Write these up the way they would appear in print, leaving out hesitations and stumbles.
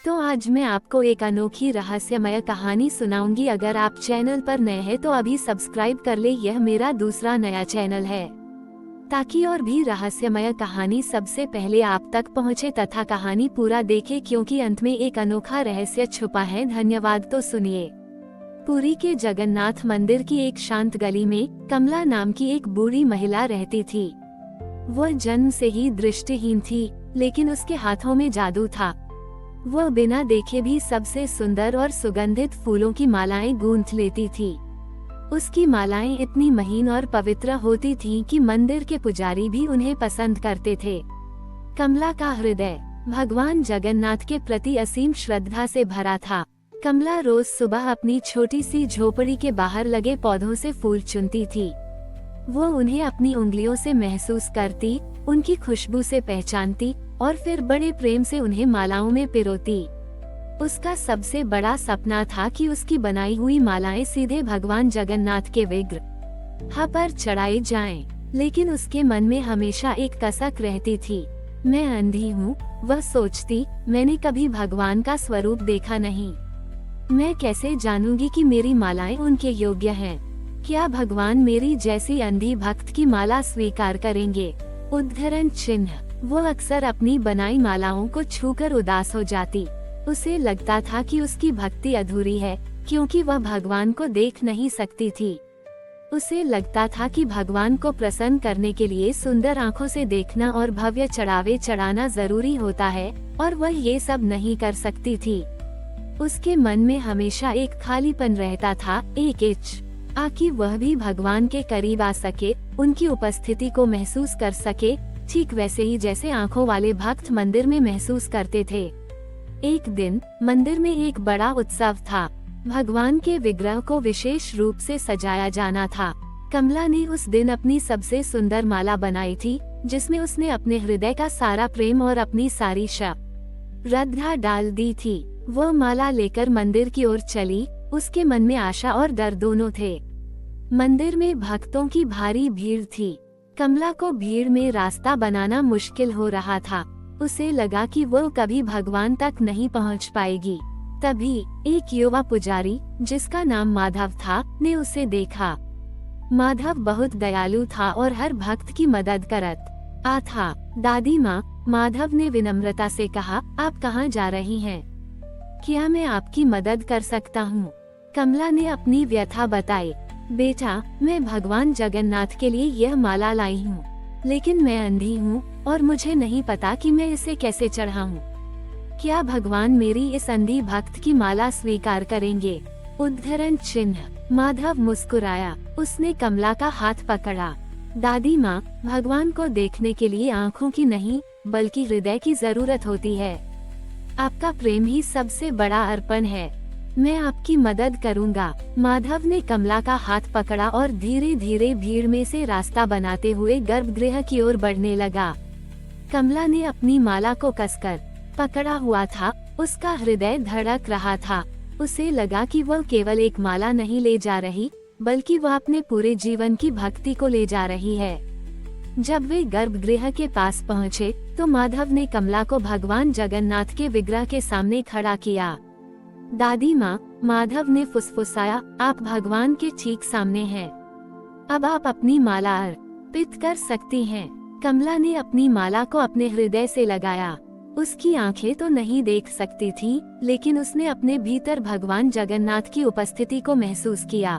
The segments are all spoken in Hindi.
तो आज मैं आपको एक अनोखी रहस्यमय कहानी सुनाऊंगी। अगर आप चैनल पर नए हैं तो अभी सब्सक्राइब कर ले, यह मेरा दूसरा नया चैनल है ताकि और भी रहस्यमय कहानी सबसे पहले आप तक पहुंचे तथा कहानी पूरा देखे, क्योंकि अंत में एक अनोखा रहस्य छुपा है। धन्यवाद। तो सुनिए। पुरी के जगन्नाथ मंदिर की एक शांत गली में कमला नाम की एक बूढ़ी महिला रहती थी। वह जन्म से ही दृष्टिहीन थी, लेकिन उसके हाथों में जादू था। वह बिना देखे भी सबसे सुंदर और सुगंधित फूलों की मालाएं गूंथ लेती थी। उसकी मालाएं इतनी महीन और पवित्र होती थीं कि मंदिर के पुजारी भी उन्हें पसंद करते थे। कमला का हृदय भगवान जगन्नाथ के प्रति असीम श्रद्धा से भरा था। कमला रोज सुबह अपनी छोटी सी झोपड़ी के बाहर लगे पौधों से फूल चुनती थी। वो उन्हें अपनी उंगलियों से महसूस करती, उनकी खुशबू से पहचानती और फिर बड़े प्रेम से उन्हें मालाओं में पिरोती। उसका सबसे बड़ा सपना था कि उसकी बनाई हुई मालाएं सीधे भगवान जगन्नाथ के विग्रह पर चढ़ाई जाएं। लेकिन उसके मन में हमेशा एक कसक रहती थी। मैं अंधी हूँ, वह सोचती, मैंने कभी भगवान का स्वरूप देखा नहीं। मैं कैसे जानूंगी कि मेरी मालाएं उनके योग्य हैं? क्या भगवान मेरी जैसी अंधी भक्त की माला स्वीकार करेंगे? उद्धरण चिन्ह। वो अक्सर अपनी बनाई मालाओं को छूकर उदास हो जाती। उसे लगता था कि उसकी भक्ति अधूरी है, क्योंकि वह भगवान को देख नहीं सकती थी। उसे लगता था कि भगवान को प्रसन्न करने के लिए सुंदर आंखों से देखना और भव्य चढ़ावे चढ़ाना जरूरी होता है, और वह ये सब नहीं कर सकती थी। उसके मन में हमेशा एक खालीपन रहता था, एक इच्छा कि वह भी भगवान के करीब आ सके, उनकी उपस्थिति को महसूस कर सके, ठीक वैसे ही जैसे आंखों वाले भक्त मंदिर में महसूस करते थे। एक दिन मंदिर में एक बड़ा उत्सव था। भगवान के विग्रह को विशेष रूप से सजाया जाना था। कमला ने उस दिन अपनी सबसे सुंदर माला बनाई थी, जिसमें उसने अपने हृदय का सारा प्रेम और अपनी सारी श्रद्धा डाल दी थी। वह माला लेकर मंदिर की ओर चली। उसके मन में आशा और डर दोनों थे। मंदिर में भक्तों की भारी भीड़ थी। कमला को भीड़ में रास्ता बनाना मुश्किल हो रहा था। उसे लगा कि वो कभी भगवान तक नहीं पहुंच पाएगी। तभी एक युवा पुजारी, जिसका नाम माधव था, ने उसे देखा। माधव बहुत दयालु था और हर भक्त की मदद करता था। दादी माँ, माधव ने विनम्रता से कहा, आप कहाँ जा रही हैं? क्या मैं आपकी मदद कर सकता हूँ? कमला ने अपनी व्यथा बताई। बेटा, मैं भगवान जगन्नाथ के लिए यह माला लाई हूँ, लेकिन मैं अंधी हूँ और मुझे नहीं पता कि मैं इसे कैसे चढ़ाऊँ। क्या भगवान मेरी इस अंधी भक्त की माला स्वीकार करेंगे? उद्धरण चिन्ह। माधव मुस्कुराया। उसने कमला का हाथ पकड़ा। दादी माँ, भगवान को देखने के लिए आँखों की नहीं, बल्कि हृदय की जरूरत होती है। आपका प्रेम ही सबसे बड़ा अर्पण है। मैं आपकी मदद करूंगा। माधव ने कमला का हाथ पकड़ा और धीरे धीरे भीड़ में से रास्ता बनाते हुए गर्भगृह की ओर बढ़ने लगा। कमला ने अपनी माला को कसकर पकड़ा हुआ था। उसका हृदय धड़क रहा था। उसे लगा कि वह केवल एक माला नहीं ले जा रही, बल्कि वह अपने पूरे जीवन की भक्ति को ले जा रही है। जब वे गर्भगृह के पास पहुँचे, तो माधव ने कमला को भगवान जगन्नाथ के विग्रह के सामने खड़ा किया। दादी माँ, माधव ने फुसफुसाया, आप भगवान के ठीक सामने हैं। अब आप अपनी माला अर्पित कर सकती हैं। कमला ने अपनी माला को अपने हृदय से लगाया। उसकी आंखें तो नहीं देख सकती थीं, लेकिन उसने अपने भीतर भगवान जगन्नाथ की उपस्थिति को महसूस किया।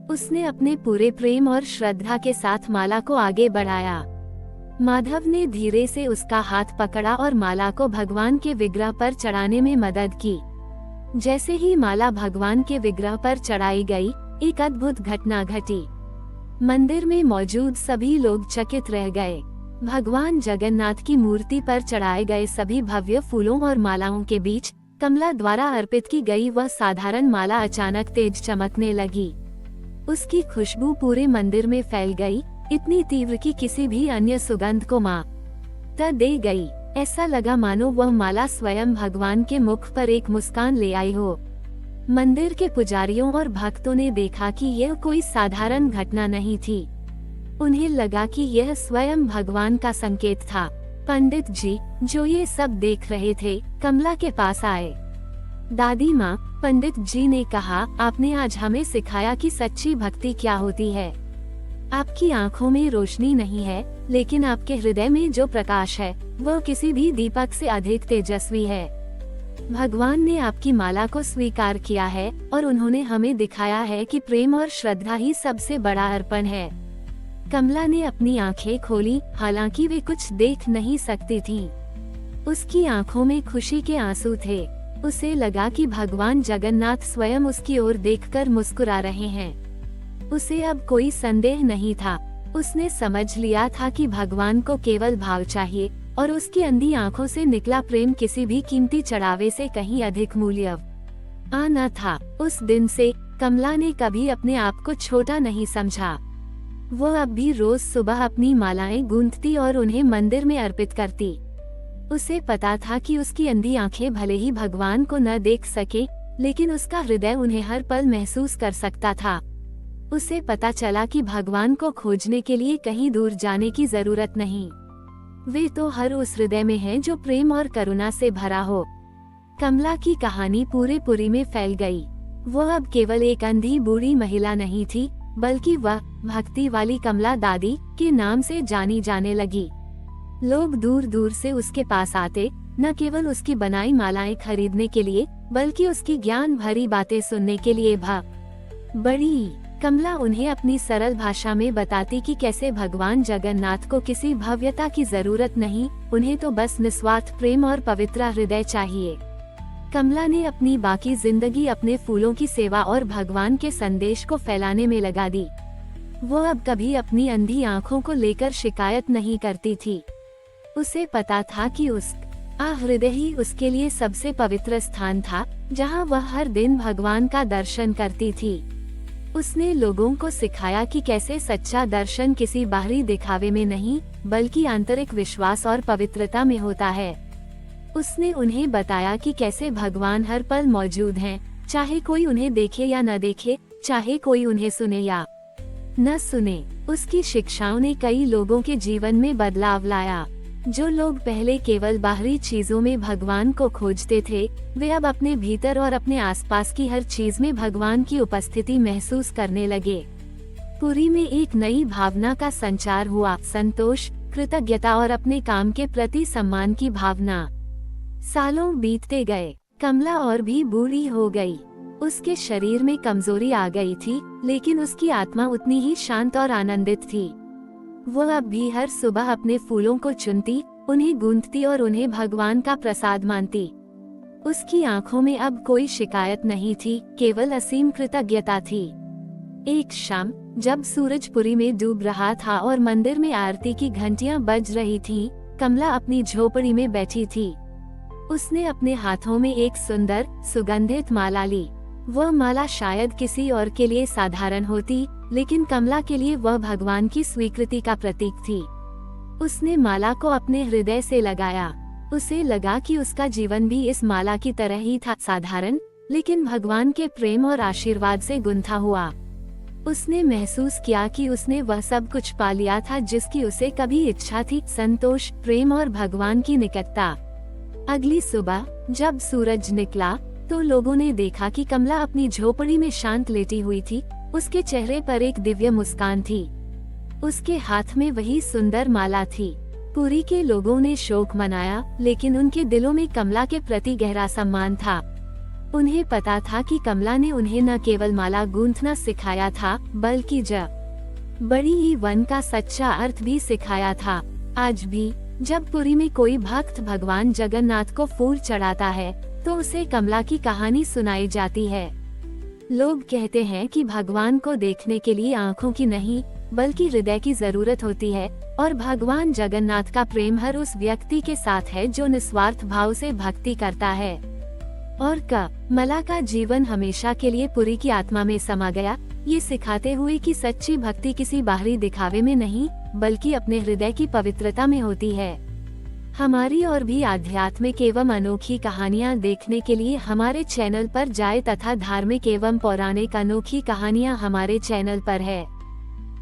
उसने अपने पूरे प्रेम और श्रद्धा के साथ माला को आगे बढ़ाया। माधव ने धीरे से उसका हाथ पकड़ा और माला को भगवान के विग्रह पर चढ़ाने में मदद की। जैसे ही माला भगवान के विग्रह पर चढ़ाई गई, एक अद्भुत घटना घटी। मंदिर में मौजूद सभी लोग चकित रह गए। भगवान जगन्नाथ की मूर्ति पर चढ़ाए गए सभी भव्य फूलों और मालाओं के बीच कमला द्वारा अर्पित की गई वह साधारण माला अचानक तेज चमकने लगी। उसकी खुशबू पूरे मंदिर में फैल गई, इतनी तीव्र कि किसी भी अन्य सुगंध को मात दे गई। ऐसा लगा मानो वह माला स्वयं भगवान के मुख पर एक मुस्कान ले आई हो। मंदिर के पुजारियों और भक्तों ने देखा कि यह कोई साधारण घटना नहीं थी। उन्हें लगा कि यह स्वयं भगवान का संकेत था। पंडित जी, जो ये सब देख रहे थे, कमला के पास आए। दादी माँ, पंडित जी ने कहा, आपने आज हमें सिखाया कि सच्ची भक्ति क्या होती है। आपकी आंखों में रोशनी नहीं है, लेकिन आपके हृदय में जो प्रकाश है वह किसी भी दीपक से अधिक तेजस्वी है। भगवान ने आपकी माला को स्वीकार किया है और उन्होंने हमें दिखाया है कि प्रेम और श्रद्धा ही सबसे बड़ा अर्पण है। कमला ने अपनी आंखें खोली, हालांकि वे कुछ देख नहीं सकती थीं। उसकी आंखों में खुशी के आंसू थे। उसे लगा कि भगवान जगन्नाथ स्वयं उसकी ओर देखकर मुस्कुरा रहे हैं। उसे अब कोई संदेह नहीं था। उसने समझ लिया था कि भगवान को केवल भाव चाहिए और उसकी अंधी आंखों से निकला प्रेम किसी भी कीमती चढ़ावे से कहीं अधिक मूल्यवान था। उस दिन से कमला ने कभी अपने आप को छोटा नहीं समझा। वह अब भी रोज सुबह अपनी मालाएं गूंथती और उन्हें मंदिर में अर्पित करती। उसे पता था कि उसकी अंधी आंखें भले ही भगवान को न देख सके, लेकिन उसका हृदय उन्हें हर पल महसूस कर सकता था। उसे पता चला कि भगवान को खोजने के लिए कहीं दूर जाने की जरूरत नहीं। वे तो हर उस हृदय में हैं जो प्रेम और करुणा से भरा हो। कमला की कहानी पूरे पुरी में फैल गई। वह अब केवल एक अंधी बूढ़ी महिला नहीं थी, बल्कि वह भक्ति वाली कमला दादी के नाम से जानी जाने लगी। लोग दूर दूर से उसके पास आते, न केवल उसकी बनाई मालाएं खरीदने के लिए, बल्कि उसकी ज्ञान भरी बातें सुनने के लिए। बड़ी कमला उन्हें अपनी सरल भाषा में बताती कि कैसे भगवान जगन्नाथ को किसी भव्यता की जरूरत नहीं, उन्हें तो बस निस्वार्थ प्रेम और पवित्र हृदय चाहिए। कमला ने अपनी बाकी जिंदगी अपने फूलों की सेवा और भगवान के संदेश को फैलाने में लगा दी। वो अब कभी अपनी अंधी आंखों को लेकर शिकायत नहीं करती थी। उसे पता था कि उसका हृदय ही उसके लिए सबसे पवित्र स्थान था, जहां वह हर दिन भगवान का दर्शन करती थी। उसने लोगों को सिखाया कि कैसे सच्चा दर्शन किसी बाहरी दिखावे में नहीं, बल्कि आंतरिक विश्वास और पवित्रता में होता है। उसने उन्हें बताया कि कैसे भगवान हर पल मौजूद हैं, चाहे कोई उन्हें देखे या न देखे, चाहे कोई उन्हें सुने या न सुने। उसकी शिक्षाओं ने कई लोगों के जीवन में बदलाव लाया। जो लोग पहले केवल बाहरी चीजों में भगवान को खोजते थे, वे अब अपने भीतर और अपने आसपास की हर चीज में भगवान की उपस्थिति महसूस करने लगे। पुरी में एक नई भावना का संचार हुआ, संतोष, कृतज्ञता और अपने काम के प्रति सम्मान की भावना। सालों बीतते गए, कमला और भी बूढ़ी हो गई। उसके शरीर में कमजोरी आ गई थी, लेकिन उसकी आत्मा उतनी ही शांत और आनंदित थी। वह अब भी हर सुबह अपने फूलों को चुनती, उन्हें गूंथती और उन्हें भगवान का प्रसाद मानती। उसकी आंखों में अब कोई शिकायत नहीं थी, केवल असीम कृतज्ञता थी। एक शाम जब सूरज पुरी में डूब रहा था और मंदिर में आरती की घंटियां बज रही थीं, कमला अपनी झोपड़ी में बैठी थी। उसने अपने हाथों में एक सुंदर सुगंधित माला ली। वह माला शायद किसी और के लिए साधारण होती, लेकिन कमला के लिए वह भगवान की स्वीकृति का प्रतीक थी। उसने माला को अपने हृदय से लगाया। उसे लगा कि उसका जीवन भी इस माला की तरह ही था, साधारण, लेकिन भगवान के प्रेम और आशीर्वाद से गुंथा हुआ। उसने महसूस किया कि उसने वह सब कुछ पा लिया था जिसकी उसे कभी इच्छा थी, संतोष, प्रेम और भगवान की निकटता। अगली सुबह जब सूरज निकला तो लोगों ने देखा कि कमला अपनी झोपड़ी में शांत लेटी हुई थी। उसके चेहरे पर एक दिव्य मुस्कान थी। उसके हाथ में वही सुंदर माला थी। पुरी के लोगों ने शोक मनाया, लेकिन उनके दिलों में कमला के प्रति गहरा सम्मान था। उन्हें पता था कि कमला ने उन्हें न केवल माला गूंथना सिखाया था, बल्कि बड़ी ही वन का सच्चा अर्थ भी सिखाया था। आज भी जब पुरी में कोई भक्त भगवान जगन्नाथ को फूल चढ़ाता है, तो उसे कमला की कहानी सुनाई जाती है। लोग कहते हैं कि भगवान को देखने के लिए आँखों की नहीं, बल्कि हृदय की जरूरत होती है, और भगवान जगन्नाथ का प्रेम हर उस व्यक्ति के साथ है जो निस्वार्थ भाव से भक्ति करता है। और कमला का जीवन हमेशा के लिए पुरी की आत्मा में समा गया, ये सिखाते हुए कि सच्ची भक्ति किसी बाहरी दिखावे में नहीं, बल्कि अपने हृदय की पवित्रता में होती है। हमारी और भी आध्यात्मिक एवं अनोखी कहानियाँ देखने के लिए हमारे चैनल पर जाएं तथा धार्मिक एवं पौराणिक अनोखी कहानियाँ हमारे चैनल पर है।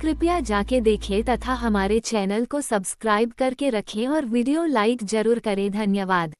कृपया जाके देखें तथा हमारे चैनल को सब्सक्राइब करके रखें और वीडियो लाइक जरूर करें। धन्यवाद।